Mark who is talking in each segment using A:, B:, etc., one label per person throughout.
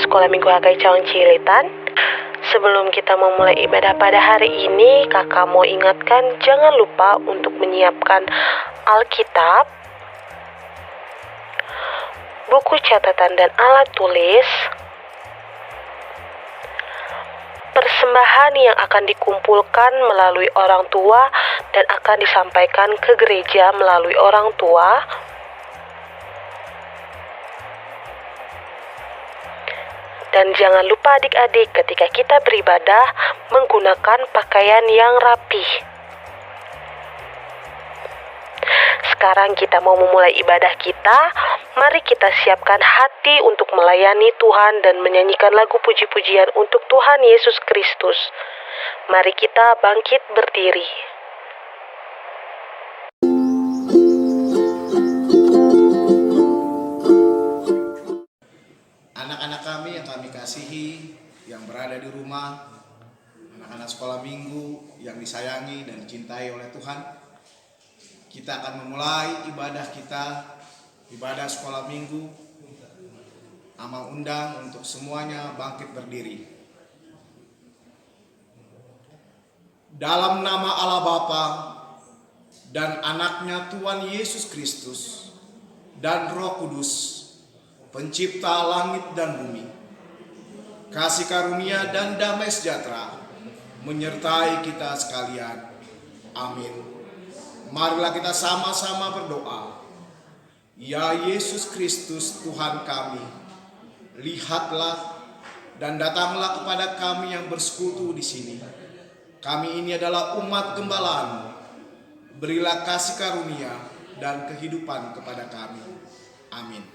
A: Sekolah Minggu HKI Cawang Cililitan. Sebelum kita memulai ibadah pada hari ini, kakak mau ingatkan jangan lupa untuk menyiapkan Alkitab, buku catatan dan alat tulis, persembahan yang akan dikumpulkan melalui orang tua dan akan disampaikan ke gereja melalui orang tua, dan jangan lupa adik-adik ketika kita beribadah menggunakan pakaian yang rapih. Sekarang kita mau memulai ibadah kita. Mari kita siapkan hati untuk melayani Tuhan dan menyanyikan lagu puji-pujian untuk Tuhan Yesus Kristus. Mari kita bangkit berdiri.
B: Anak-anak kami yang kami kasihi, yang berada di rumah, anak-anak sekolah minggu yang disayangi dan dicintai oleh Tuhan, kita akan memulai ibadah kita, ibadah sekolah minggu. Amal undang untuk semuanya bangkit berdiri. Dalam nama Allah Bapa dan anaknya Tuhan Yesus Kristus dan Roh Kudus, Pencipta langit dan bumi, kasih karunia dan damai sejahtera menyertai kita sekalian. Amin. Marilah kita sama-sama berdoa. Ya Yesus Kristus Tuhan kami, lihatlah dan datanglah kepada kami yang bersekutu di sini. Kami ini adalah umat gembala-Mu. Berilah kasih karunia dan kehidupan kepada kami. Amin.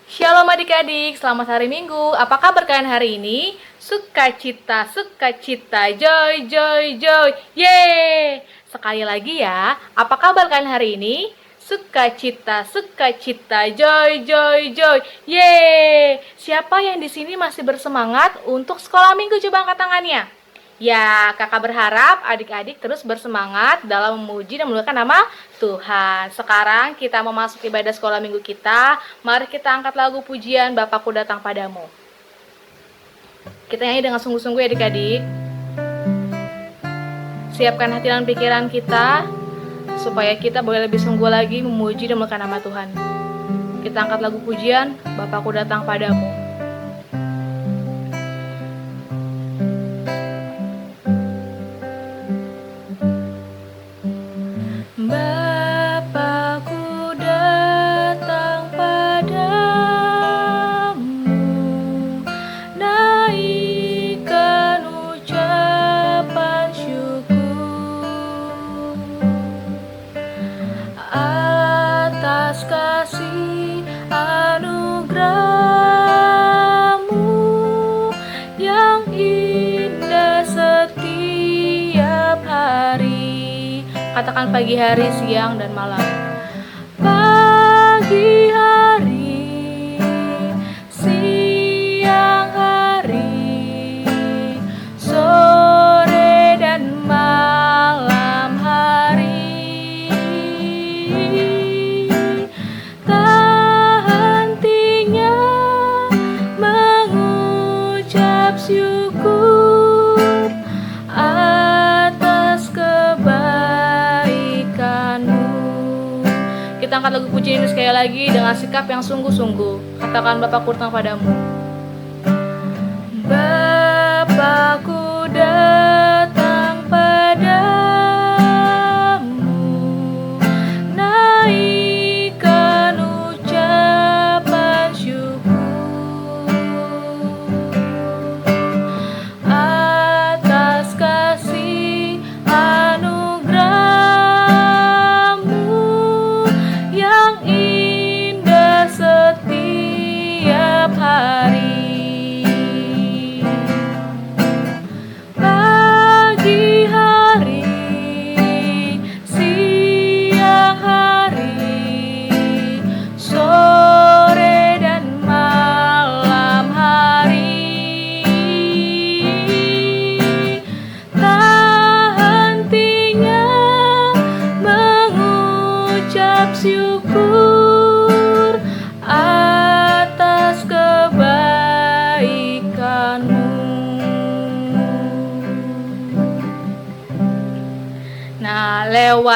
C: Shalom adik-adik, selamat hari Minggu. Apa kabar kalian hari ini? Sukacita, sukacita, joy, joy, joy, yeay! Sekali lagi ya, apa kabar kalian hari ini? Sukacita, sukacita, joy, joy, joy, yeay! Siapa yang di sini masih bersemangat untuk sekolah minggu? Coba angkat tangannya. Ya, kakak berharap adik-adik terus bersemangat dalam memuji dan memuliakan nama Tuhan. Sekarang kita mau masuk ibadah sekolah minggu kita. Mari kita angkat lagu pujian Bapakku Datang Padamu. Kita nyanyi dengan sungguh-sungguh ya adik-adik. Siapkan hati dan pikiran kita supaya kita boleh lebih sungguh lagi memuji dan memuliakan nama Tuhan. Kita angkat lagu pujian Bapakku Datang Padamu. Bapakku datang padamu, naikkan ucapan syukur atas kasih anugerah-Mu yang indah setiap hari. Katakan pagi hari, siang, dan malam. Pagi hari, siang hari, sore dan malam hari. Tak hentinya mengucap syukur atas kebaikan-Mu. Kita angkat lagu pujian ini sekali lagi dengan sikap yang sungguh-sungguh. Katakan Bapakku datang padamu. Bapakku datang padamu, naikkan ucapan syukur atas kasih anugerah-Mu yang indah setiap hari.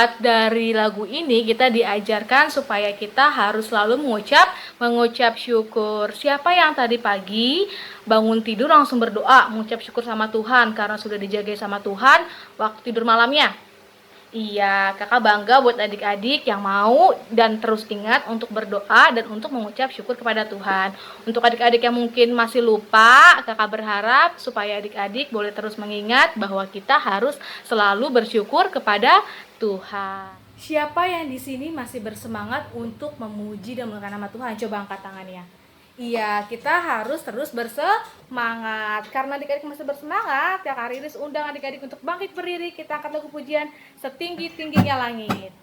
C: lewat dari lagu ini kita diajarkan supaya kita harus selalu mengucap syukur. Siapa yang tadi pagi bangun tidur langsung berdoa, mengucap syukur sama Tuhan karena sudah dijaga sama Tuhan waktu tidur malamnya? Iya, kakak bangga buat adik-adik yang mau dan terus ingat untuk berdoa dan untuk mengucap syukur kepada Tuhan. Untuk adik-adik yang mungkin masih lupa, kakak berharap supaya adik-adik boleh terus mengingat bahwa kita harus selalu bersyukur kepada Tuhan. Siapa yang di sini masih bersemangat untuk memuji dan memuliakan nama Tuhan? Coba angkat tangannya. Iya, kita harus terus bersemangat. Karena adik-adik masih bersemangat, ya Kak Riris undang adik-adik untuk bangkit berdiri. Kita angkat lagu pujian setinggi-tingginya langit.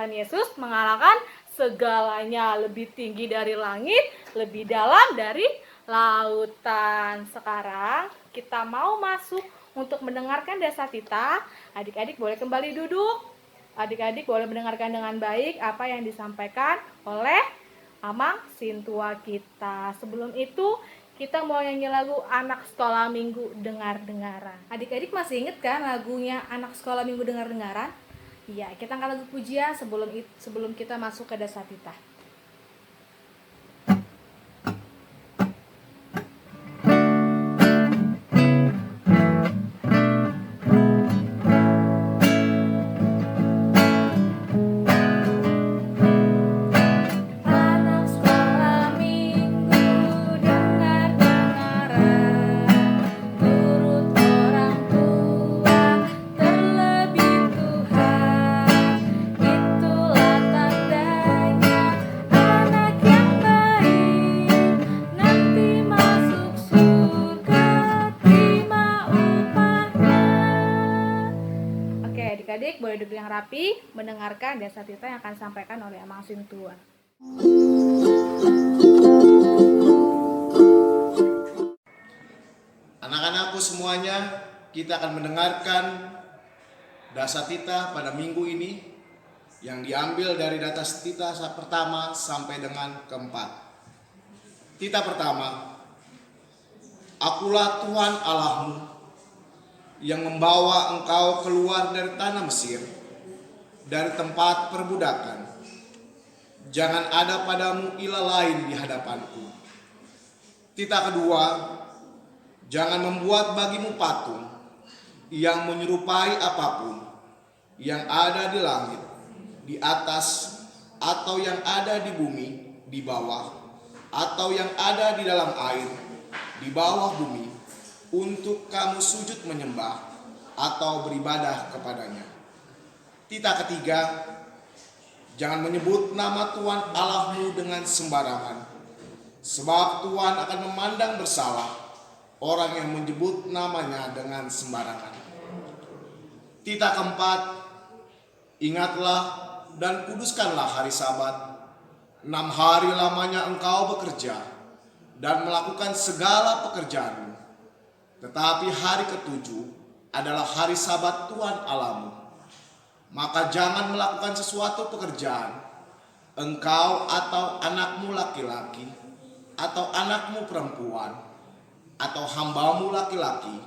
C: Yesus mengalahkan segalanya, lebih tinggi dari langit, lebih dalam dari lautan. Sekarang kita mau masuk untuk mendengarkan Dasatita. Adik-adik boleh kembali duduk. Adik-adik boleh mendengarkan dengan baik apa yang disampaikan oleh Amang Sintua kita. Sebelum itu kita mau nyanyi lagu Anak Sekolah Minggu Dengar-dengaran. Adik-adik masih inget kan lagunya Anak Sekolah Minggu Dengar-dengaran? Iya, kita angkat lagu pujian sebelum kita masuk ke Dasatita. Adik-adik boleh duduk yang rapi, mendengarkan Dasatita yang akan disampaikan oleh Amang Sintua.
B: Anak-anakku semuanya, kita akan mendengarkan Dasatita pada minggu ini yang diambil dari Dasatita pertama sampai dengan keempat. Tita pertama, Akulah Tuhan Allahmu yang membawa engkau keluar dari tanah Mesir, dari tempat perbudakan. Jangan ada padamu ilah lain di hadapanku. Tita kedua, jangan membuat bagimu patung yang menyerupai apapun yang ada di langit, di atas, atau yang ada di bumi, di bawah, atau yang ada di dalam air, di bawah bumi, untuk kamu sujud menyembah atau beribadah kepadanya. Tita ketiga, jangan menyebut nama Tuhan Allahmu dengan sembarangan, sebab Tuhan akan memandang bersalah orang yang menyebut namanya dengan sembarangan. Tita keempat, ingatlah dan kuduskanlah hari Sabat. 6 hari lamanya engkau bekerja dan melakukan segala pekerjaanmu. Tetapi hari ketujuh adalah hari Sabat Tuhan Allahmu. Maka jangan melakukan sesuatu pekerjaan, engkau atau anakmu laki-laki, atau anakmu perempuan, atau hambamu laki-laki,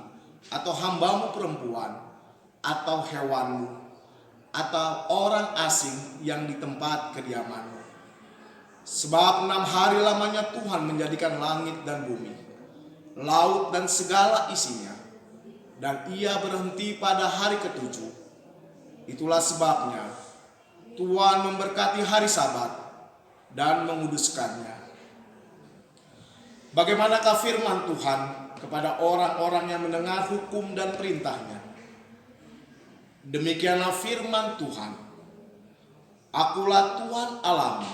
B: atau hambamu perempuan, atau hewanmu, atau orang asing yang di tempat kediamanmu. Sebab 6 hari lamanya Tuhan menjadikan langit dan bumi, laut dan segala isinya, dan ia berhenti pada hari ketujuh. Itulah sebabnya Tuhan memberkati hari Sabat dan menguduskannya. Bagaimanakah firman Tuhan kepada orang-orang yang mendengar hukum dan perintahnya? Demikianlah firman Tuhan. Akulah Tuhan Allahmu,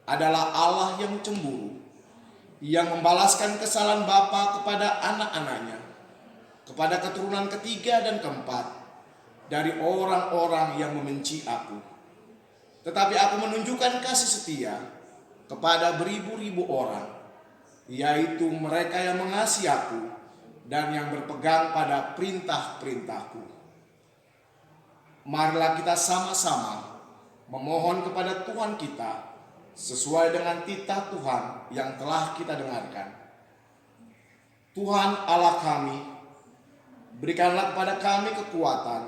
B: adalah Allah yang cemburu, yang membalaskan kesalahan bapa kepada anak-anaknya, kepada keturunan ketiga dan keempat dari orang-orang yang membenci aku. Tetapi aku menunjukkan kasih setia kepada beribu-ribu orang, yaitu mereka yang mengasihi aku dan yang berpegang pada perintah-perintahku. Marilah kita sama-sama memohon kepada Tuhan kita sesuai dengan titah Tuhan yang telah kita dengarkan. Tuhan Allah kami, berikanlah kepada kami kekuatan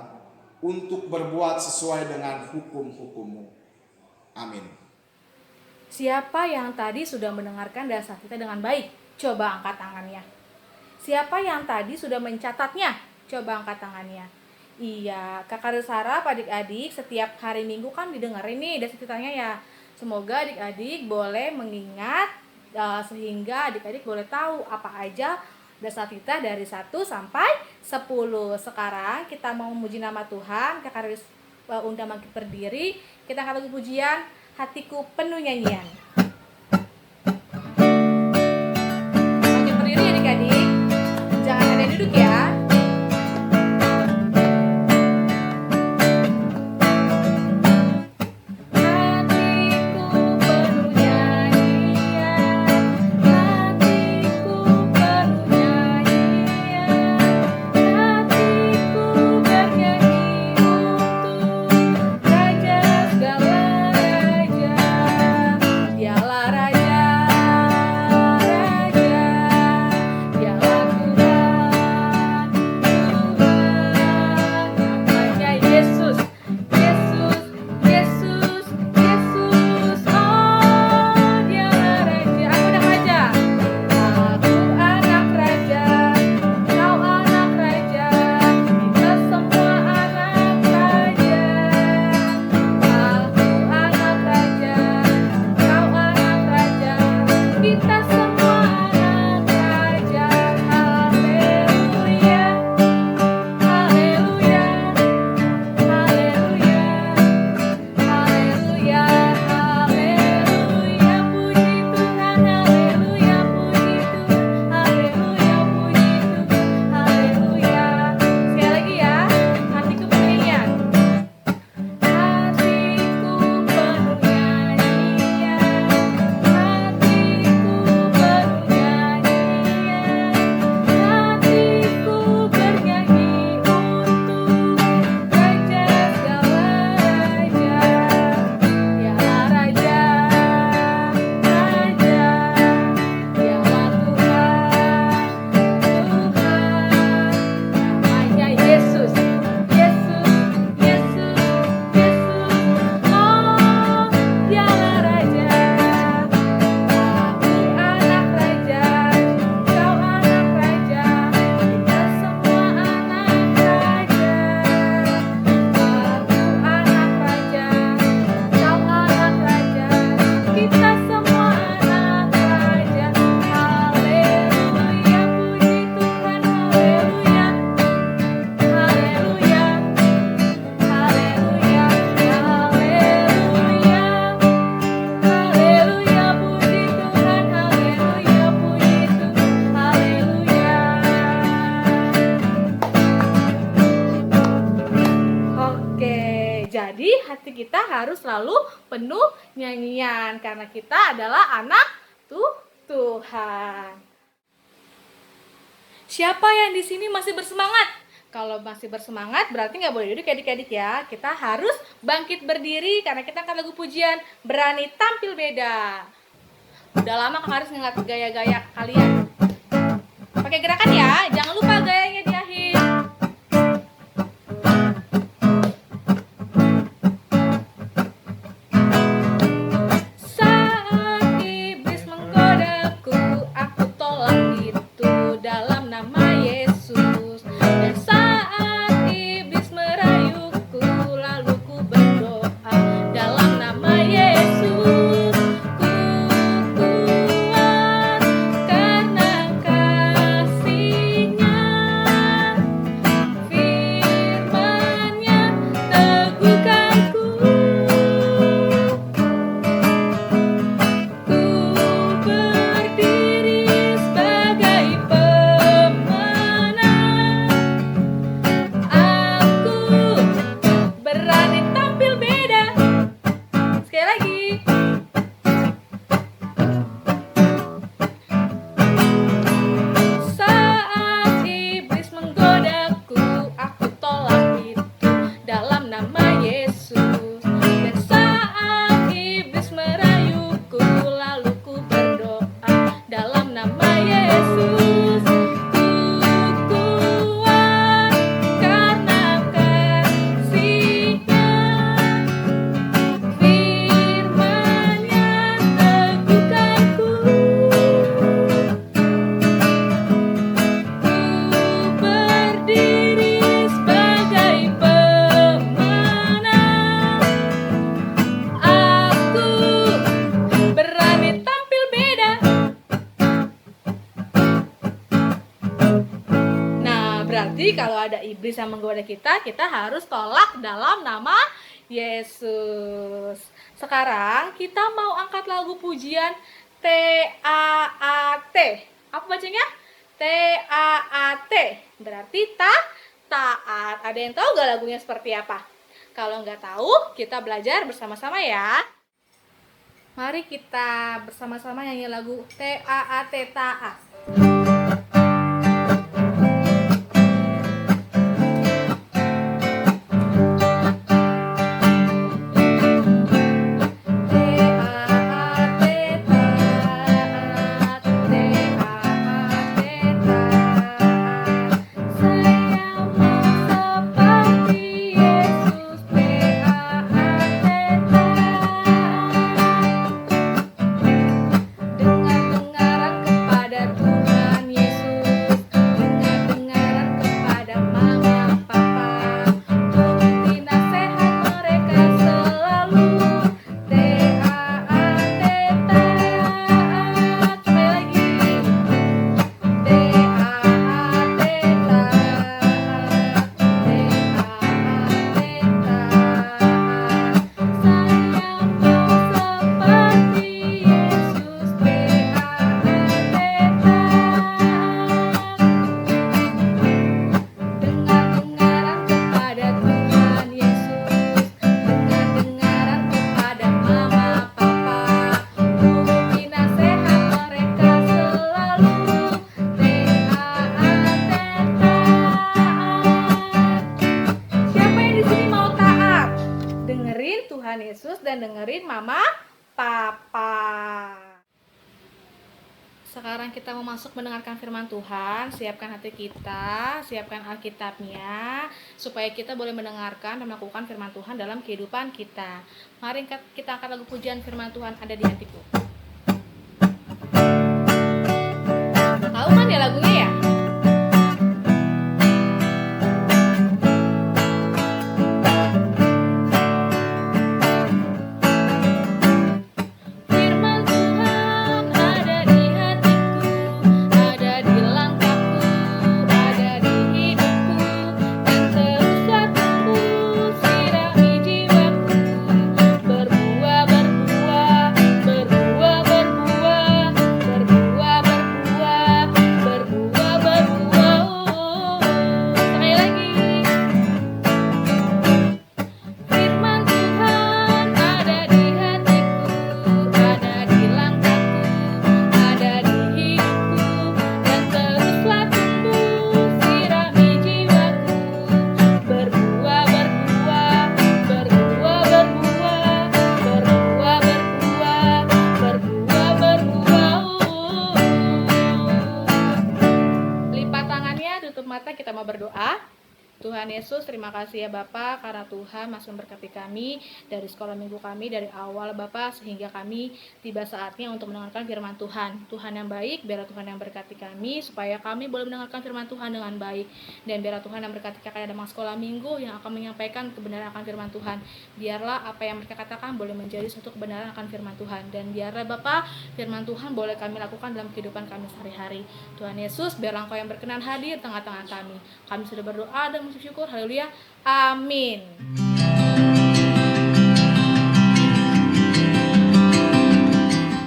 B: untuk berbuat sesuai dengan hukum-hukum-Mu. Amin.
C: Siapa yang tadi sudah mendengarkan dasar kita dengan baik? Coba angkat tangannya. Siapa yang tadi sudah mencatatnya? Coba angkat tangannya. Iya, Kakak Desara, adik-adik, setiap hari Minggu kan didengerin nih dasar ceritanya ya. Semoga adik-adik boleh mengingat sehingga adik-adik boleh tahu apa aja dasar kita dari 1 sampai 10. Sekarang kita mau memuji nama Tuhan. Kakak harus undang bangkit berdiri. Kita akan lagu pujian Hatiku Penuh Nyanyian. Bangkit berdiri adik-adik. Jangan ada yang duduk ya. Dia hati kita harus selalu penuh nyanyian karena kita adalah anak Tuhan. Siapa yang di sini masih bersemangat? Kalau masih bersemangat berarti nggak boleh duduk adik-adik ya. Kita harus bangkit berdiri karena kita akan lagu pujian berani tampil beda. Udah lama Kak Haris ngeliat gaya-gaya kalian. Pakai gerakan ya, jangan lupa gayanya di akhir. Saat iblis menggodaku, aku tolak itu dalam nama Yesus. Dan saat iblis merayuku, lalu ku berdoa dalam nama Yesus. Ku kuat karena kasih-Nya, firman-Nya teguhkanku. Ku berdiri sebagai pemenang. Aku berani tampil beda. Sekali lagi. Saat iblis menggodaku, aku tolak itu dalam nama Yesus. Dan saat iblis merayuku, lalu ku berdoa dalam nama Yesus. Ku kuat karena kasih-Nya, firman-Nya teguhkanku. Ku berdiri sebagai pemenang. Aku berani tampil beda. Nah, berarti kalau ada iblis yang menggoda kita, kita harus tolak dalam nama Yesus. Sekarang kita mau angkat lagu pujian T-A-A-T. Apa bacanya? T-A-A-T. Berarti taat. Ada yang tahu gak lagunya seperti apa? Kalau nggak tahu, kita belajar bersama-sama ya. Mari kita bersama-sama nyanyi lagu T-A-A-T, taat. Dengar-dengaran kepada Tuhan Yesus, dengar-dengaran kepada mama papa, turuti nasihat mereka selalu. T-A-A-T, taat. Sekali lagi. T-A-A-T, taat. T-A-A-T, taat. Saya mau seperti Yesus. T-A-A-T, dengar-dengaran kepada Tuhan Yesus, dengar-dengaran kepada mama papa, turuti nasihat mereka selalu. T-A-A-T, taat. Siapa yang di sini mau taat? Dengerin Tuhan Yesus dan dengerin mama papa. Sekarang kita mau masuk mendengarkan firman Tuhan. Siapkan hati kita, siapkan Alkitabnya, supaya kita boleh mendengarkan dan melakukan firman Tuhan dalam kehidupan kita. Mari kita angkat lagu pujian firman Tuhan ada di hatiku. Tahu kan ya lagunya ya? Firman Tuhan ada di hatiku, ada di langkahku, ada di hidupku, dan teruslah tumbuh sirami jiwaku. Berbuah, berbuah, berbuah, berbuah, berbuah, berbuah, berbuah, tutup mata, kita mau berdoa. Tuhan Yesus, terima kasih ya Bapak, karena Tuhan masih memberkati kami dari sekolah minggu kami dari awal Bapak, sehingga kami tiba saatnya untuk mendengarkan firman Tuhan. Tuhan yang baik, biarlah Tuhan yang berkati kami, supaya kami boleh mendengarkan firman Tuhan dengan baik. Dan biarlah Tuhan yang berkati kakak dan sekolah minggu yang akan menyampaikan kebenaran akan firman Tuhan. Biarlah apa yang mereka katakan boleh menjadi suatu kebenaran akan firman Tuhan. Dan biarlah Bapak, firman Tuhan boleh kami lakukan dalam kehidupan kami sehari-hari. Tuhan Yesus, biarlah Engkau yang berkenan hadir tengah-tengah kami. Kami sudah berdoa dan syukur, haleluya, amin.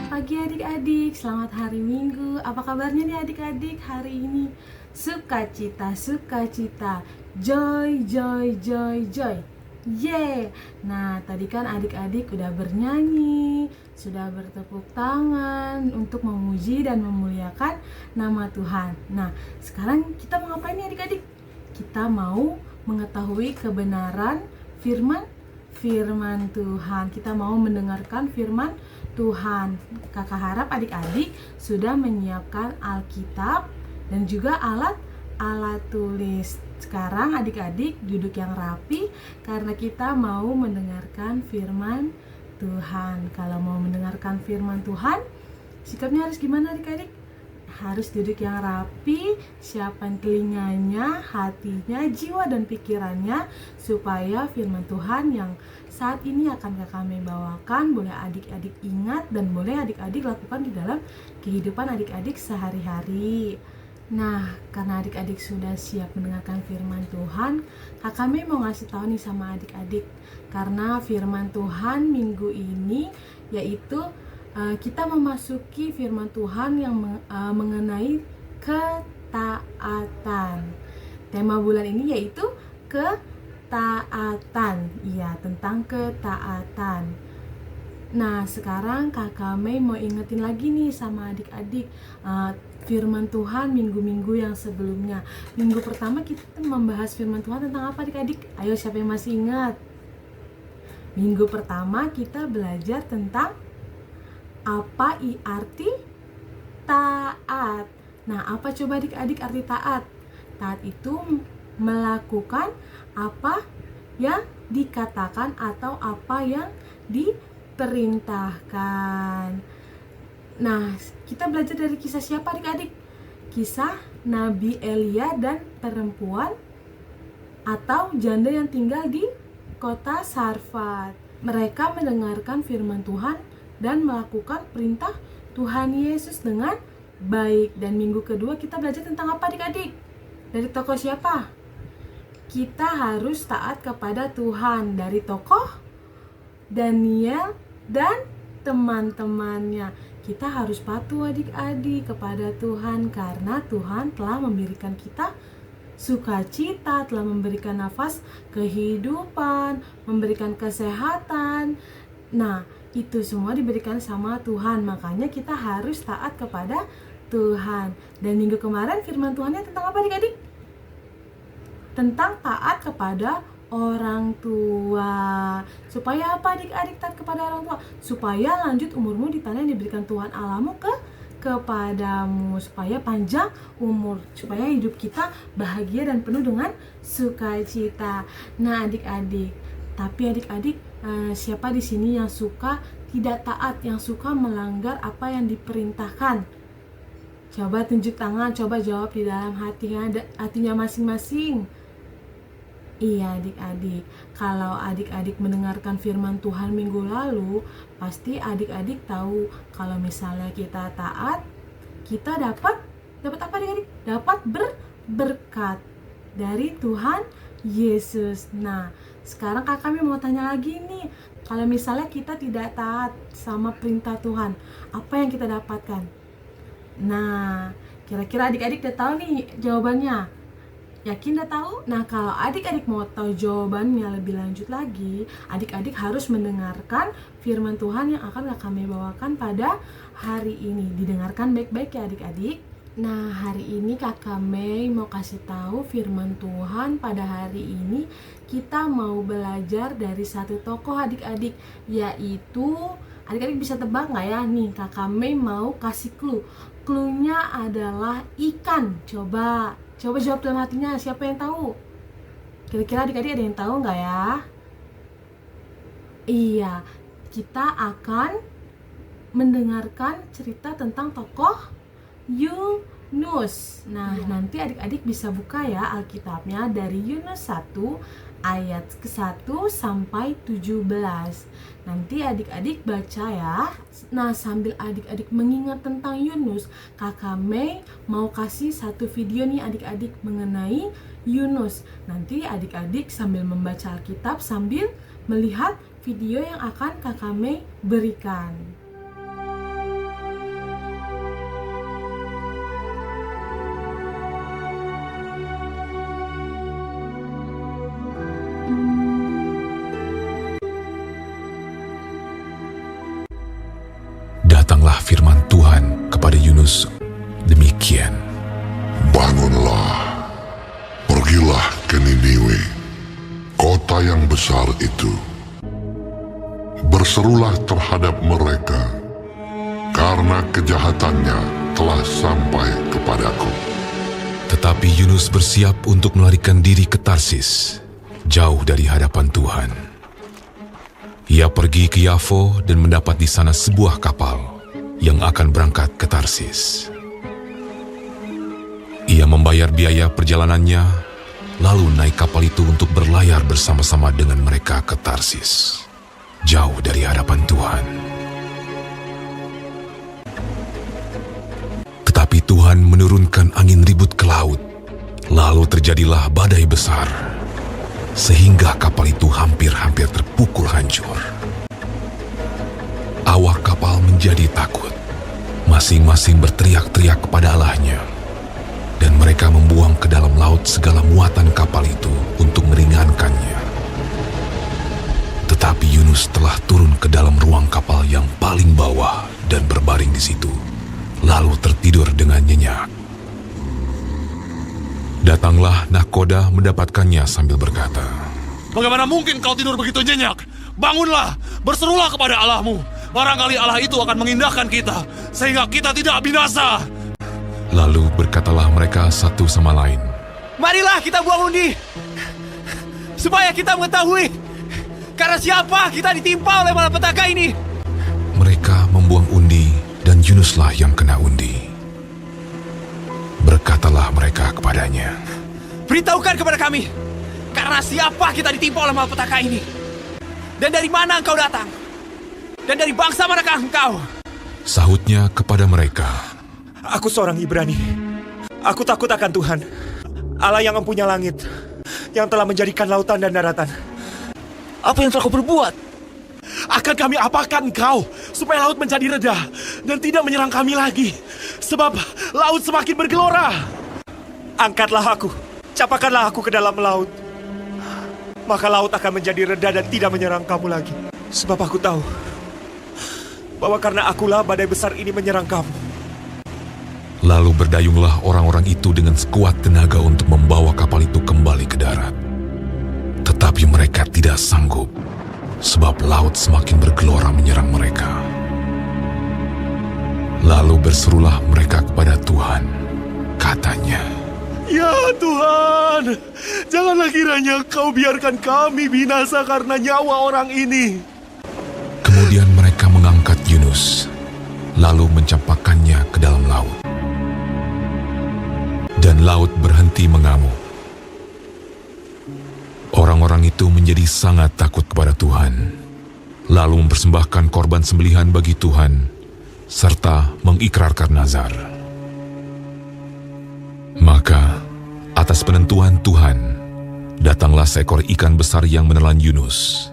D: Pagi adik-adik, selamat hari Minggu. Apa kabarnya nih adik-adik hari ini? Sukacita, sukacita, joy, joy, joy, joy. Yeay. Nah, tadi kan adik-adik udah bernyanyi, sudah bertepuk tangan untuk memuji dan memuliakan nama Tuhan. Nah, sekarang kita mau ngapain nih adik-adik? Kita mau mengetahui kebenaran firman Tuhan. Kita mau mendengarkan firman Tuhan. Kakak harap adik-adik sudah menyiapkan Alkitab dan juga alat tulis. Sekarang adik-adik duduk yang rapi karena kita mau mendengarkan firman Tuhan. Kalau mau mendengarkan firman Tuhan, sikapnya harus gimana adik-adik? Harus duduk yang rapi, siapkan telinganya, hatinya, jiwa dan pikirannya, supaya firman Tuhan yang saat ini akan kami bawakan boleh adik-adik ingat dan boleh adik-adik lakukan di dalam kehidupan adik-adik sehari-hari. Nah, karena adik-adik sudah siap mendengarkan firman Tuhan, Kakak Mei mau ngasih tahu nih sama adik-adik, karena firman Tuhan minggu ini yaitu kita memasuki firman Tuhan yang mengenai ketaatan. Tema bulan ini yaitu ketaatan. Iya, tentang ketaatan. Nah, sekarang Kakak Mei mau ingetin lagi nih sama adik-adik firman Tuhan minggu-minggu yang sebelumnya. Minggu pertama kita membahas firman Tuhan tentang apa adik-adik? Ayo, siapa yang masih ingat? Minggu pertama kita belajar tentang apa arti taat. Nah, apa coba adik-adik arti taat? Taat itu melakukan apa yang dikatakan atau apa yang diperintahkan. Nah, kita belajar dari kisah siapa adik-adik? Kisah Nabi Elia dan perempuan atau janda yang tinggal di kota Sarfat. Mereka mendengarkan firman Tuhan dan melakukan perintah Tuhan Yesus dengan baik. Dan minggu kedua kita belajar tentang apa adik-adik? Dari tokoh siapa? Kita harus taat kepada Tuhan. Dari tokoh Daniel dan teman-temannya. Kita harus patuh adik-adik kepada Tuhan, karena Tuhan telah memberikan kita sukacita, telah memberikan nafas kehidupan, memberikan kesehatan. Nah, itu semua diberikan sama Tuhan, makanya kita harus taat kepada Tuhan. Dan minggu kemarin firman Tuhannya tentang apa adik-adik? Tentang taat kepada orang tua. Supaya apa adik-adik taat kepada orang tua? Supaya lanjut umurmu di tanah yang diberikan Tuhan Allahmu kepadamu, supaya panjang umur, supaya hidup kita bahagia dan penuh dengan sukacita. Nah adik-adik, tapi adik-adik siapa di sini yang suka tidak taat, yang suka melanggar apa yang diperintahkan? Coba tunjuk tangan, coba jawab di dalam hatinya masing-masing. Iya adik-adik, kalau adik-adik mendengarkan firman Tuhan minggu lalu, pasti adik-adik tahu kalau misalnya kita taat, kita dapat apa adik-adik? Dapat berkat dari Tuhan Yesus. Nah, sekarang kami mau tanya lagi nih, kalau misalnya kita tidak taat sama perintah Tuhan, apa yang kita dapatkan? Nah, kira-kira adik-adik udah tahu nih jawabannya? Yakin udah tahu? Nah, kalau adik-adik mau tahu jawabannya lebih lanjut lagi, adik-adik harus mendengarkan firman Tuhan yang akan kami bawakan pada hari ini. Didengarkan baik-baik ya adik-adik. Nah, hari ini Kakak Mei mau kasih tahu firman Tuhan pada hari ini. Kita mau belajar dari satu tokoh adik-adik, yaitu adik-adik bisa tebak nggak ya? Nih, Kakak Mei mau kasih clue. Cluenya adalah ikan. Coba jawab dalam hatinya. Siapa yang tahu? Kira-kira adik-adik ada yang tahu nggak ya? Iya, kita akan mendengarkan cerita tentang tokoh Yunus. Nah, nanti adik-adik bisa buka ya Alkitabnya dari Yunus 1 ayat ke-1 sampai 17. Nanti adik-adik baca ya. Nah, sambil adik-adik mengingat tentang Yunus, Kakak Mei mau kasih satu video nih adik-adik mengenai Yunus. Nanti adik-adik sambil membaca Alkitab sambil melihat video yang akan Kakak Mei berikan.
E: Datanglah firman Tuhan kepada Yunus demikian.
F: Bangunlah, pergilah ke Niniwe, kota yang besar itu. Berserulah terhadap mereka, karena kejahatannya telah sampai kepadaku.
E: Tetapi Yunus bersiap untuk melarikan diri ke Tarsis, jauh dari hadapan Tuhan. Ia pergi ke Yafo dan mendapat di sana sebuah kapal yang akan berangkat ke Tarsis. Ia membayar biaya perjalanannya, lalu naik kapal itu untuk berlayar bersama-sama dengan mereka ke Tarsis, jauh dari hadapan Tuhan. Tetapi Tuhan menurunkan angin ribut ke laut, lalu terjadilah badai besar, sehingga kapal itu hampir-hampir terpukul hancur. Awak kapal menjadi takut, masing-masing berteriak-teriak kepada Allahnya, dan mereka membuang ke dalam laut segala muatan kapal itu untuk meringankannya. Tetapi Yunus telah turun ke dalam ruang kapal yang paling bawah dan berbaring di situ, lalu tertidur dengan nyenyak. Datanglah nahkoda mendapatkannya sambil berkata,
G: "Bagaimana mungkin kau tidur begitu nyenyak? Bangunlah, berserulah kepada Allahmu. Barangkali Allah itu akan mengindahkan kita, sehingga kita tidak binasa."
E: Lalu berkatalah mereka satu sama lain,
G: "Marilah kita buang undi, supaya kita mengetahui karena siapa kita ditimpa oleh malapetaka ini."
E: Mereka membuang undi dan Yunuslah yang kena undi. Berkatalah mereka kepadanya,
G: "Beritahukan kepada kami, karena siapa kita ditimpa oleh malapetaka ini? Dan dari mana engkau datang? Dan dari bangsa manakah engkau?"
E: Sahutnya kepada mereka,
H: "Aku seorang Ibrani. Aku takut akan Tuhan, Allah yang mempunyai langit, yang telah menjadikan lautan dan daratan."
G: "Apa yang telah kau berbuat? Akan kami apakan engkau, supaya laut menjadi reda dan tidak menyerang kami lagi? Sebab laut semakin bergelora."
H: "Angkatlah aku, capakanlah aku ke dalam laut. Maka laut akan menjadi reda dan tidak menyerang kamu lagi. Sebab aku tahu bahwa karena akulah badai besar ini menyerang kamu."
E: Lalu berdayunglah orang-orang itu dengan sekuat tenaga untuk membawa kapal itu kembali ke darat. Tetapi mereka tidak sanggup, sebab laut semakin bergelora menyerang mereka. Lalu berserulah mereka kepada Tuhan, katanya,
G: "Ya Tuhan, janganlah kiranya kau biarkan kami binasa karena nyawa orang ini."
E: Kemudian mereka mengangkat Yunus, lalu mencampakkannya ke dalam laut. Dan laut berhenti mengamuk. Orang-orang itu menjadi sangat takut kepada Tuhan, lalu mempersembahkan korban sembelihan bagi Tuhan, serta mengikrarkan nazar. Maka, atas penentuan Tuhan, datanglah seekor ikan besar yang menelan Yunus.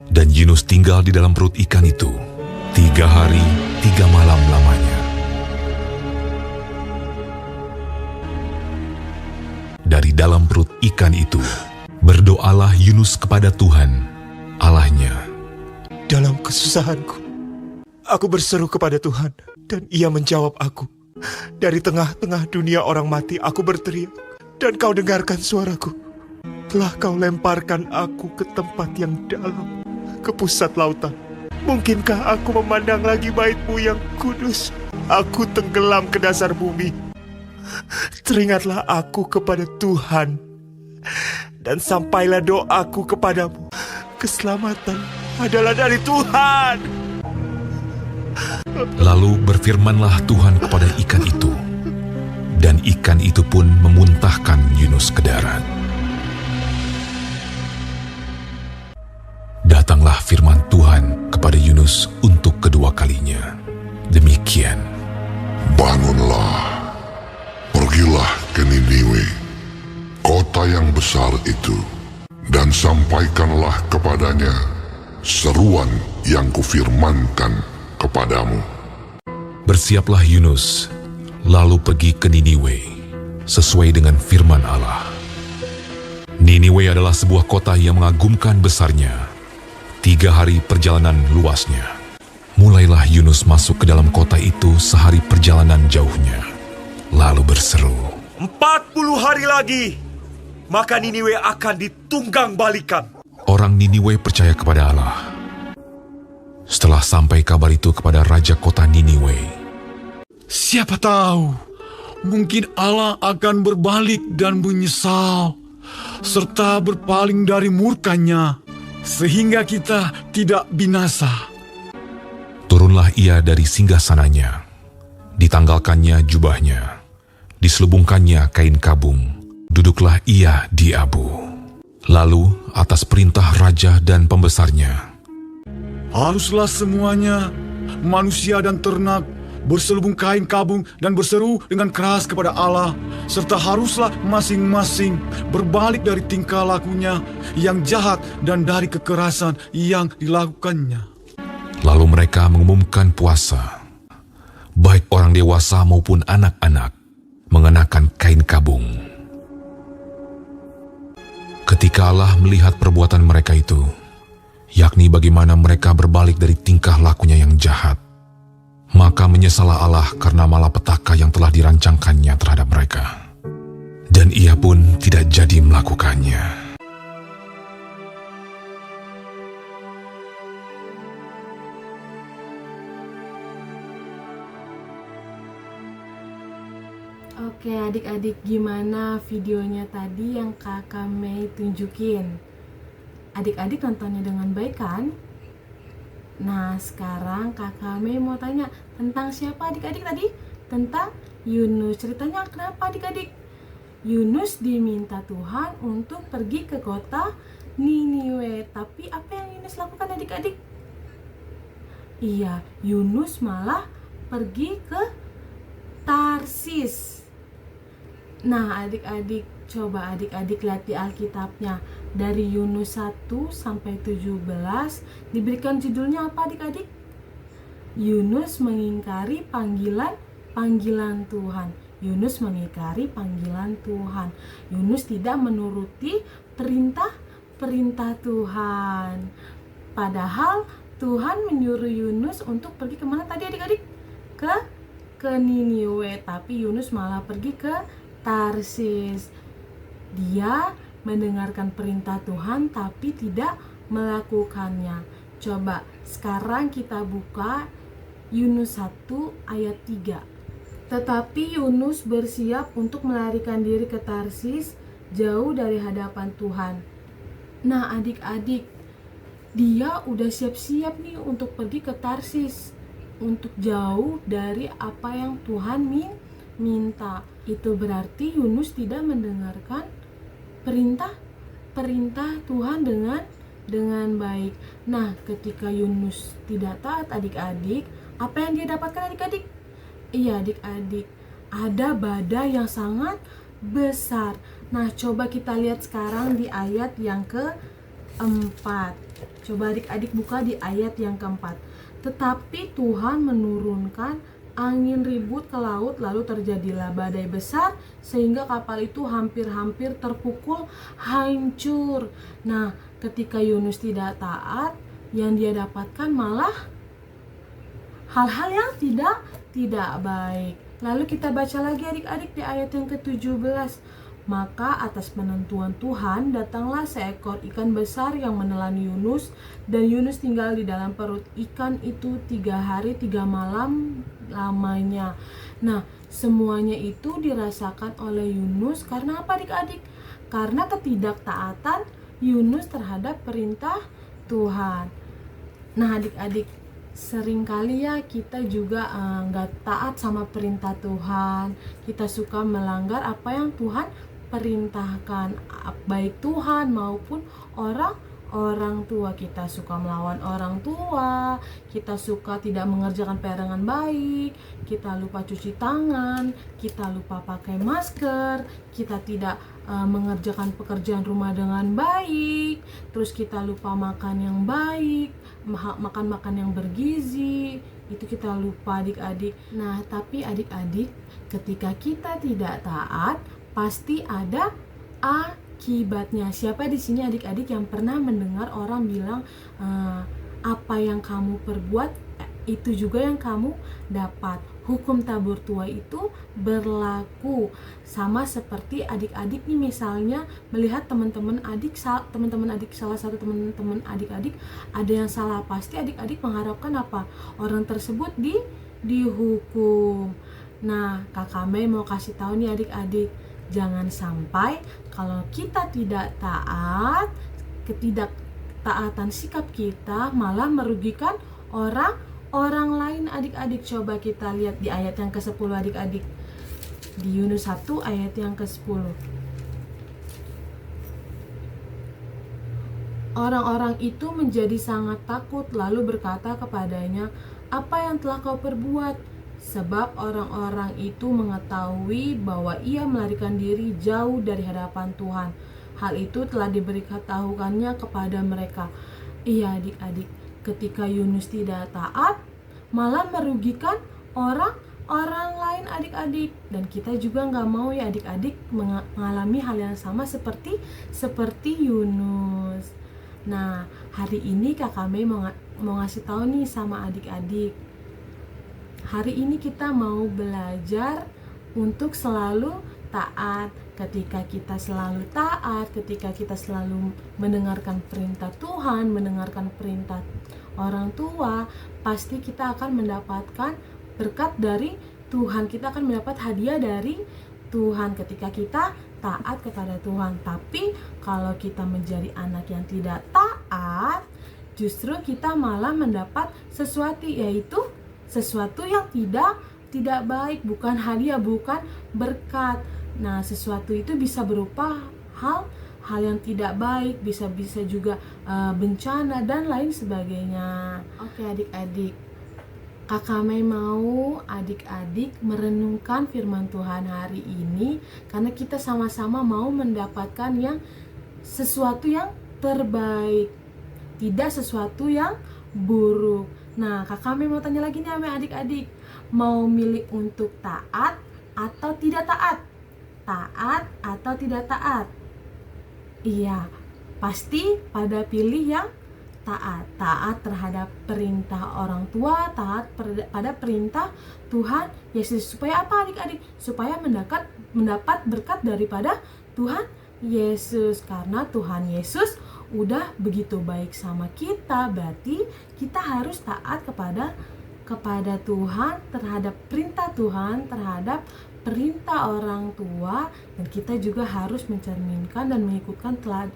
E: Dan Yunus tinggal di dalam perut ikan itu 3 hari 3 malam lamanya. Dari dalam perut ikan itu, berdoalah Yunus kepada Tuhan, Allahnya.
H: Dalam kesusahanku, aku berseru kepada Tuhan, dan Ia menjawab aku. Dari tengah-tengah dunia orang mati, aku berteriak, dan Kau dengarkan suaraku. Telah Kau lemparkan aku ke tempat yang dalam, ke pusat lautan. Mungkinkah aku memandang lagi bait-Mu yang kudus? Aku tenggelam ke dasar bumi. Teringatlah aku kepada Tuhan, dan sampailah doaku kepadamu. Keselamatan adalah dari Tuhan.
E: Lalu berfirmanlah Tuhan kepada ikan itu, dan ikan itu pun memuntahkan Yunus ke darat. Datanglah firman Tuhan kepada Yunus untuk kedua kalinya. Demikian.
F: Bangunlah, pergilah ke Niniwe, kota yang besar itu, dan sampaikanlah kepadanya seruan yang kufirmankan kepadamu.
E: Bersiaplah Yunus, lalu pergi ke Niniwe, sesuai dengan firman Allah. Niniwe adalah sebuah kota yang mengagumkan besarnya. 3 hari perjalanan luasnya. Mulailah Yunus masuk ke dalam kota itu sehari perjalanan jauhnya, lalu berseru,
H: 40 hari lagi, maka Niniwe akan ditunggang balikan.
E: Orang Niniwe percaya kepada Allah. Setelah sampai kabar itu kepada raja kota Niniwe,
G: Siapa tahu, mungkin Allah akan berbalik dan menyesal, serta berpaling dari murkanya, sehingga kita tidak binasa.
E: turunlah ia dari singgasananya, ditanggalkannya jubahnya, diselubungkannya kain kabung, duduklah ia di abu. Lalu atas perintah raja dan pembesarnya,
G: Haruslah semuanya, manusia dan ternak, berselubung kain kabung dan berseru dengan keras kepada Allah, serta haruslah masing-masing berbalik dari tingkah lakunya yang jahat dan dari kekerasan yang dilakukannya.
E: lalu mereka mengumumkan puasa. Baik orang dewasa maupun anak-anak mengenakan kain kabung. Ketika Allah melihat perbuatan mereka itu, yakni bagaimana mereka berbalik dari tingkah lakunya yang jahat, maka menyesallah Allah karena malapetaka yang telah dirancangkannya terhadap mereka. Dan ia pun tidak jadi melakukannya.
D: Oke adik-adik, gimana videonya tadi yang kakak Mei tunjukin? Adik-adik nontonnya dengan baik kan? Nah sekarang kakak Mei mau tanya tentang siapa adik-adik tadi? Tentang Yunus. Ceritanya kenapa adik-adik? Yunus diminta Tuhan untuk pergi ke kota Niniwe. Tapi apa yang Yunus lakukan adik-adik? Iya, Yunus malah pergi ke Tarsis. Nah adik-adik, coba adik-adik lihat di Alkitabnya. Dari Yunus 1 sampai 17 diberikan judulnya apa adik-adik? Yunus mengingkari panggilan Tuhan. Yunus mengingkari panggilan Tuhan. Yunus tidak menuruti perintah Tuhan. Padahal Tuhan menyuruh Yunus untuk pergi kemana tadi adik-adik? Ke Niniwe, tapi Yunus malah pergi ke Tarsis. Dia mendengarkan perintah Tuhan tapi tidak melakukannya. Coba sekarang kita buka Yunus 1 ayat 3. Tetapi Yunus bersiap untuk melarikan diri ke Tarsis, jauh dari hadapan Tuhan. Nah adik-adik, dia udah siap-siap nih untuk pergi ke Tarsis, untuk jauh dari apa yang Tuhan minta. Itu berarti Yunus tidak mendengarkan perintah Tuhan dengan baik. Nah, ketika Yunus tidak taat adik-adik, apa yang dia dapatkan adik-adik? Iya adik-adik, ada badai yang sangat besar. Nah, coba kita lihat sekarang di ayat yang keempat. Coba adik-adik buka di ayat yang keempat. Tetapi Tuhan menurunkan angin ribut ke laut, lalu terjadilah badai besar sehingga kapal itu hampir-hampir terpukul hancur. Nah, ketika Yunus tidak taat, yang dia dapatkan malah hal-hal yang tidak baik. Lalu kita baca lagi adik-adik di ayat yang ke-17. Maka atas penentuan Tuhan datanglah seekor ikan besar yang menelan Yunus, dan Yunus tinggal di dalam perut ikan itu 3 hari 3 malam lamanya. Nah, semuanya itu dirasakan oleh Yunus karena apa adik-adik? Karena ketidaktaatan Yunus terhadap perintah Tuhan. Nah adik-adik, seringkali ya kita juga nggak taat sama perintah Tuhan. Kita suka melanggar apa yang Tuhan perintahkan, baik Tuhan maupun orang tua. Kita suka melawan orang tua, kita suka tidak mengerjakan PR dengan baik, kita lupa cuci tangan, kita lupa pakai masker, kita tidak mengerjakan pekerjaan rumah dengan baik, terus kita lupa makan yang baik, makan yang bergizi, itu kita lupa adik-adik. Nah tapi adik-adik, ketika kita tidak taat pasti ada akibatnya. Siapa di sini adik-adik yang pernah mendengar orang bilang apa yang kamu perbuat itu juga yang kamu dapat? Hukum tabur tuai itu berlaku. Sama seperti adik-adik nih, misalnya melihat teman-teman adik salah satu teman-teman adik-adik ada yang salah, pasti adik-adik mengharapkan apa? Orang tersebut dihukum. Nah, Kakak Mei mau kasih tahu nih adik-adik, jangan sampai kalau kita tidak taat, ketidaktaatan sikap kita malah merugikan orang lain adik-adik. Coba kita lihat di ayat yang ke-10 adik-adik, di Yunus 1 ayat yang ke-10. Orang-orang itu menjadi sangat takut lalu berkata kepadanya, apa yang telah kau perbuat? Sebab orang-orang itu mengetahui bahwa ia melarikan diri jauh dari hadapan Tuhan. Hal itu telah diberitahukannya kepada mereka. Iya adik-adik, ketika Yunus tidak taat malah merugikan orang lain adik-adik, dan kita juga nggak mau ya adik-adik mengalami hal yang sama seperti Yunus. Nah hari ini Kakak Mei mau ngasih tahu nih sama adik-adik, hari ini kita mau belajar untuk selalu taat. Ketika kita selalu taat, ketika kita selalu mendengarkan perintah Tuhan, mendengarkan perintah orang tua, pasti kita akan mendapatkan berkat dari Tuhan. Kita akan mendapat hadiah dari Tuhan ketika kita taat kepada Tuhan. Tapi kalau kita menjadi anak yang tidak taat, justru kita malah mendapat sesuatu, yaitu sesuatu yang tidak baik, bukan hadiah, bukan berkat. Nah, sesuatu itu bisa berupa hal yang tidak baik, bisa juga bencana dan lain sebagainya. Oke adik-adik, Kakak Mei mau adik-adik merenungkan firman Tuhan hari ini, karena kita sama-sama mau mendapatkan sesuatu yang terbaik, tidak sesuatu yang buruk. Nah, Kakak Mei mau tanya lagi nih sama adik-adik, mau milih untuk taat atau tidak taat? Taat atau tidak taat? Iya, pasti pada pilih yang taat. Taat terhadap perintah orang tua, taat pada perintah Tuhan Yesus. Supaya apa adik-adik? Supaya mendapat berkat daripada Tuhan Yesus. Karena Tuhan Yesus udah begitu baik sama kita, berarti kita harus taat kepada Tuhan, terhadap perintah Tuhan, terhadap perintah orang tua, dan kita juga harus mencerminkan dan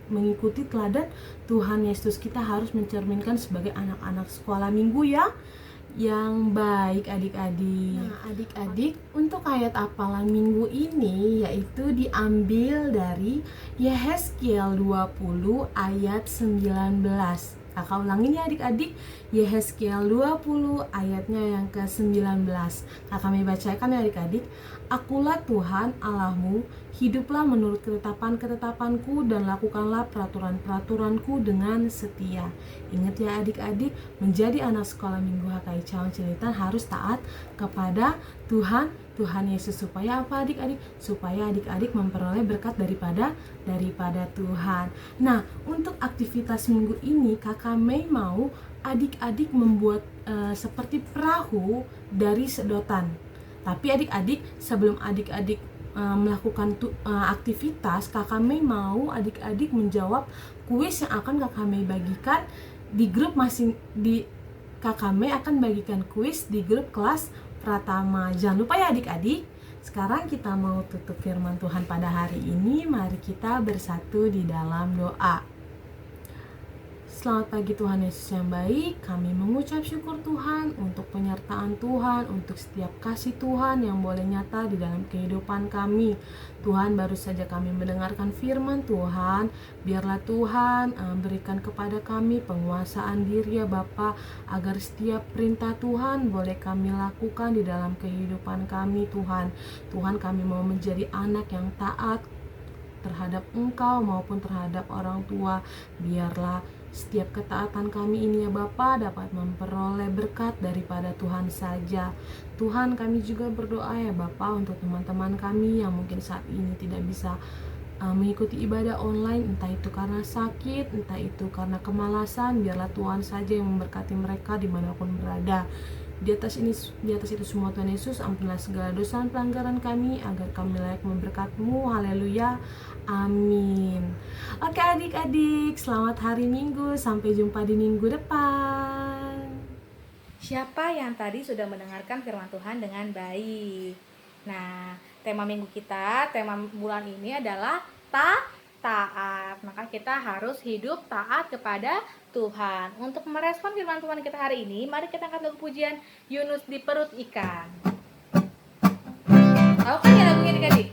D: mengikuti teladan Tuhan Yesus. Kita harus mencerminkan sebagai anak-anak sekolah minggu yang baik adik-adik. Nah adik-adik, untuk ayat hafalan minggu ini yaitu diambil dari Yehezkiel 20 ayat 19. Kakak ulangin ya adik-adik, Yehezkiel 20 ayatnya yang ke-19. Kakak mau bacakan ya adik-adik. Akulah Tuhan Allahmu, hiduplah menurut ketetapan-ketetapanku dan lakukanlah peraturan-peraturanku dengan setia. Ingat ya adik-adik, menjadi anak sekolah minggu HKI Cawang Cililitan harus taat kepada Tuhan Yesus. Supaya apa adik-adik? Supaya adik-adik memperoleh berkat daripada Tuhan. Nah, untuk aktivitas minggu ini Kakak Mei mau adik-adik membuat seperti perahu dari sedotan. Tapi adik-adik, sebelum adik-adik melakukan aktivitas, Kakak Mei mau adik-adik menjawab kuis yang akan Kakak Mei bagikan di grup Kakak Mei akan bagikan kuis di grup kelas Pratama. Jangan lupa ya adik-adik. Sekarang kita mau tutup firman Tuhan pada hari ini. Mari kita bersatu di dalam doa. Selamat pagi Tuhan Yesus yang baik. Kami mengucap syukur Tuhan untuk penyertaan Tuhan, untuk setiap kasih Tuhan yang boleh nyata di dalam kehidupan kami. Tuhan, baru saja kami mendengarkan firman Tuhan. Biarlah Tuhan berikan kepada kami penguasaan diri ya Bapa, agar setiap perintah Tuhan boleh kami lakukan di dalam kehidupan kami Tuhan. Tuhan, kami mau menjadi anak yang taat terhadap Engkau maupun terhadap orang tua. Biarlah setiap ketaatan kami ini ya Bapa dapat memperoleh berkat daripada Tuhan saja. Tuhan, kami juga berdoa ya Bapa untuk teman-teman kami yang mungkin saat ini tidak bisa mengikuti ibadah online, entah itu karena sakit, entah itu karena kemalasan. Biarlah Tuhan saja yang memberkati mereka dimanapun berada. Di atas itu semua Tuhan Yesus, ampunilah segala dosa dan pelanggaran kami, agar kami layak memberkat-Mu. Haleluya, amin. Oke adik-adik, selamat hari Minggu, sampai jumpa di minggu depan.
C: Siapa yang tadi sudah mendengarkan firman Tuhan dengan baik? Nah, tema minggu kita, tema bulan ini adalah taat. Maka kita harus hidup taat kepada Tuhan. Untuk merespon firman Tuhan kita hari ini, mari kita angkat lagu pujian Yunus di Perut Ikan. Tahu kan ya lagunya adik-adik?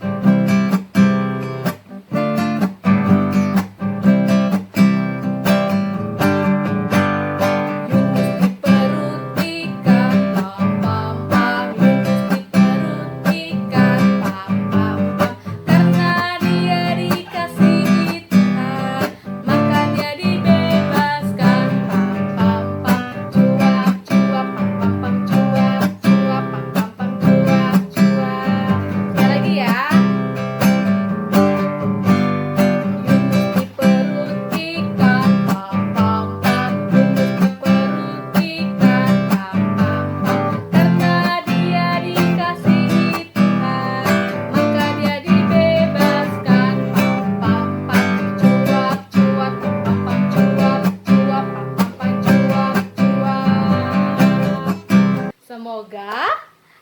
C: Semoga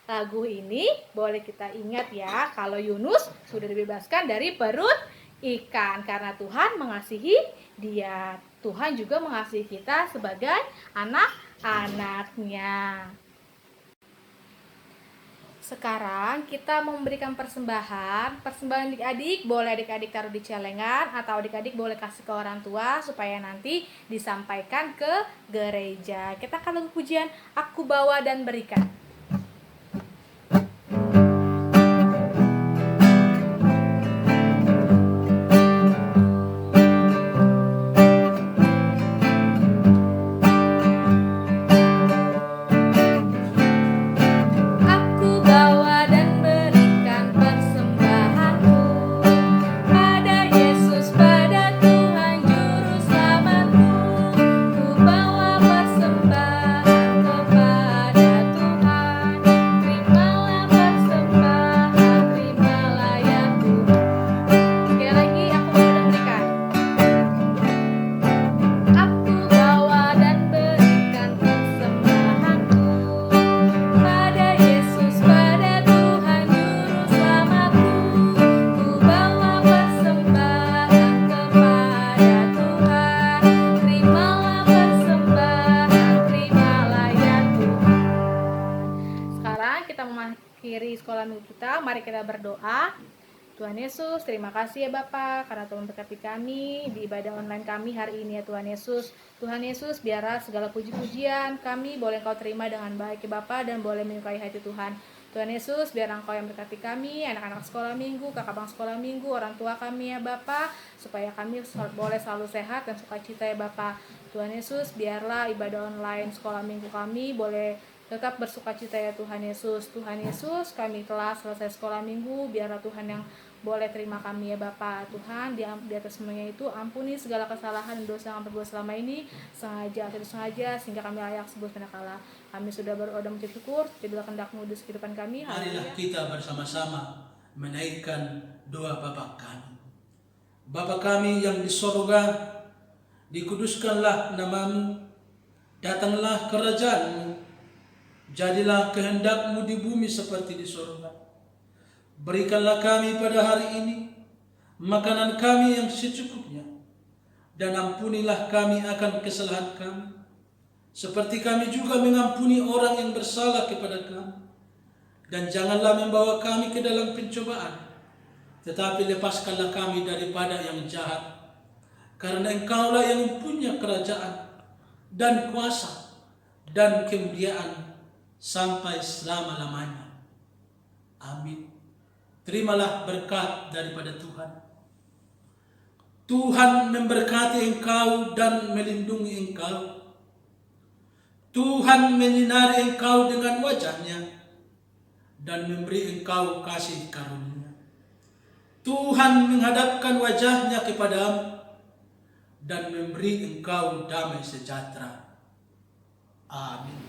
C: lagu ini boleh kita ingat ya, kalau Yunus sudah dibebaskan dari perut ikan karena Tuhan mengasihi dia. Tuhan juga mengasihi kita sebagai anak-anaknya. Sekarang kita memberikan persembahan adik-adik, boleh adik-adik taruh di celengan atau adik-adik boleh kasih ke orang tua supaya nanti disampaikan ke gereja. Kita akan lagu pujian Aku Bawa dan Berikan. Sekolah minggu kita, mari kita berdoa. Tuhan Yesus, terima kasih ya Bapa karena Tuhan memberkati kami di ibadah online kami hari ini ya Tuhan Yesus. Tuhan Yesus, biarlah segala puji-pujian kami boleh Engkau terima dengan baik ya Bapa dan boleh menyukai hati Tuhan. Tuhan Yesus, biar Engkau yang berkati kami, anak-anak sekolah minggu, kakak bang sekolah minggu, orang tua kami ya Bapa, supaya kami boleh selalu sehat dan sukacita ya Bapa. Tuhan Yesus, biarlah ibadah online sekolah minggu kami boleh tetap bersukacita ya Tuhan Yesus. Tuhan Yesus, kami telah selesai sekolah minggu, biarlah Tuhan yang boleh terima kami ya Bapa. Tuhan, di atas semuanya itu ampuni segala kesalahan dan dosa yang kami perbuat selama ini, sengaja atau tidak sengaja, sehingga kami layak sebut manakala kami sudah berdoa dan mengucap syukur. Jadilah kehendak-Mu di kehidupan kami.
I: Marilah kita bersama-sama menaikkan doa Bapa kami. Bapa kami yang di sorga, dikuduskanlah namamu, datanglah kerajaanmu, jadilah kehendakmu di bumi seperti di sorga. Berikanlah kami pada hari ini makanan kami yang secukupnya, dan ampunilah kami akan kesalahan kami, seperti kami juga mengampuni orang yang bersalah kepada kami. Dan janganlah membawa kami ke dalam pencobaan, tetapi lepaskanlah kami daripada yang jahat. Karena Engkaulah yang punya kerajaan dan kuasa dan kemuliaan sampai selama-lamanya. Amin. Terimalah berkat daripada Tuhan. Tuhan memberkati engkau dan melindungi engkau. Tuhan menyinari engkau dengan wajah-Nya dan memberi engkau kasih karunia. Tuhan menghadapkan wajah-Nya kepadamu dan memberi engkau damai sejahtera. Amin.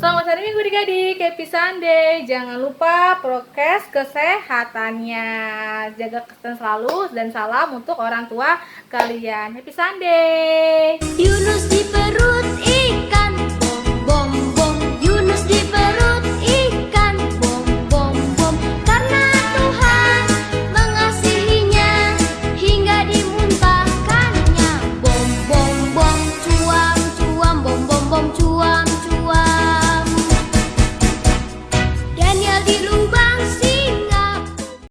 C: Selamat hari Minggu adik-adik, Happy Sunday. Jangan lupa prokes kesehatannya. Jaga kesehatan selalu dan salam untuk orang tua kalian. Happy Sunday.
J: Yunus di perut